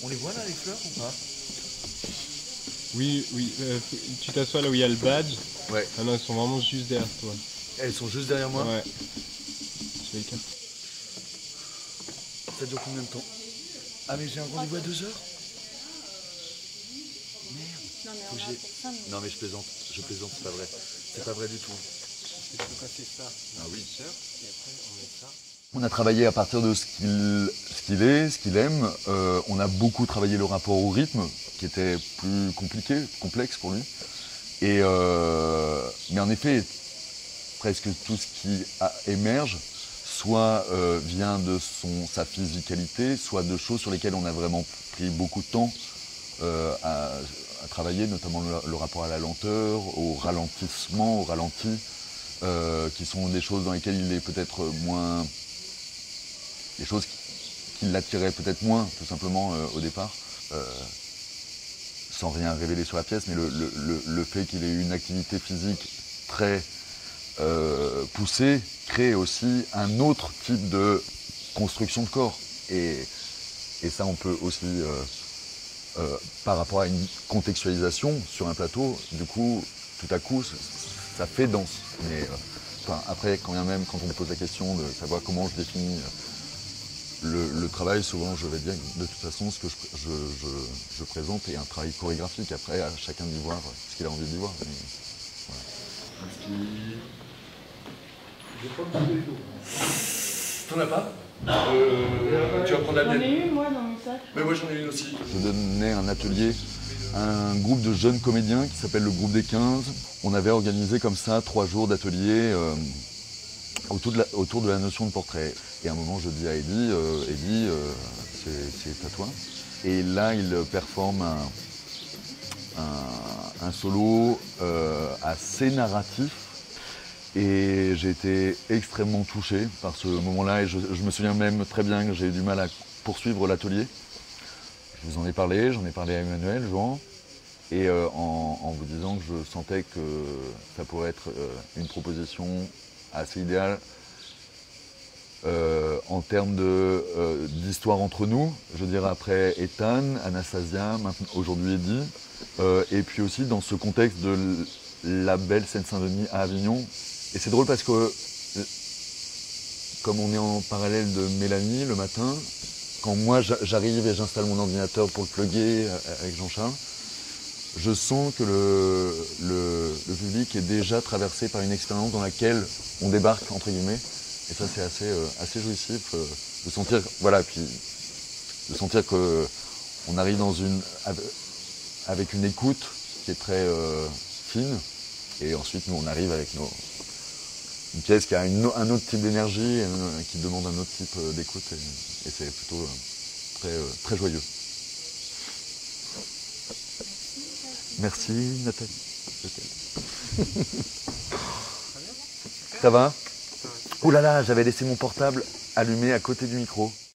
On les voit là, les fleurs ou pas? Oui, oui. Tu t'assois là où il y a le badge. Ouais. Ah non, elles sont vraiment juste derrière toi. Elles sont juste derrière moi? Ouais. Je vais écarter. Ça dure combien de temps? Ah mais j'ai un rendez-vous à 2 heures? Merde. Non mais Faut on que va j'ai- pour ça, mais... Non mais je plaisante, c'est pas vrai. C'est pas vrai du tout. Il faut passer ça. Ah oui. Et après, on met ça. On a travaillé à partir de ce qu'il est, ce qu'il aime. On a beaucoup travaillé le rapport au rythme, qui était plus compliqué, complexe pour lui. Mais en effet, presque tout ce qui émerge, soit vient de sa physicalité, soit de choses sur lesquelles on a vraiment pris beaucoup de temps à travailler, notamment le rapport à la lenteur, au ralentissement, au ralenti, qui sont des choses dans lesquelles il est peut-être moins... des choses qui l'attiraient peut-être moins, tout simplement, au départ. Sans rien révéler sur la pièce, mais le fait qu'il ait eu une activité physique très poussée crée aussi un autre type de construction de corps. Et ça, on peut aussi, par rapport à une contextualisation sur un plateau, du coup, tout à coup, ça fait danse. Mais après, quand même, quand on me pose la question de savoir comment je définis le travail, souvent je vais dire de toute façon ce que je présente est un travail chorégraphique. Après, à chacun d'y voir ce qu'il a envie d'y voir. Mais, voilà. T'en as pas? Tu vas prendre la J'en mienne. ai une moi dans mon sac. Mais moi j'en ai une aussi. Je donnais un atelier à un groupe de jeunes comédiens qui s'appelle le groupe des 15. On avait organisé comme ça 3 jours d'atelier autour de la notion de portrait. Et à un moment, je dis à Eddie, c'est à toi. Et là, il performe un solo assez narratif. Et j'ai été extrêmement touché par ce moment-là. Et je me souviens même très bien que j'ai eu du mal à poursuivre l'atelier. Je vous en ai parlé, j'en ai parlé à Emmanuel, Jean. Et en vous disant que je sentais que ça pourrait être une proposition assez idéale en termes d'histoire entre nous, je dirais après Ethan, Anastasia, aujourd'hui Eddie, et puis aussi dans ce contexte de la belle Seine-Saint-Denis à Avignon. Et c'est drôle parce que, comme on est en parallèle de Mélanie le matin, quand moi j'arrive et j'installe mon ordinateur pour le plugger avec Jean-Charles, je sens que le public est déjà traversé par une expérience dans laquelle on débarque, entre guillemets. Et ça, c'est assez jouissif de sentir, voilà, puis de sentir qu'on arrive avec une écoute qui est très fine. Et ensuite, nous, on arrive avec une pièce qui a un autre type d'énergie, qui demande un autre type d'écoute. Et c'est plutôt très joyeux. Merci Nathalie. Ça va? Oh là là, j'avais laissé mon portable allumé à côté du micro.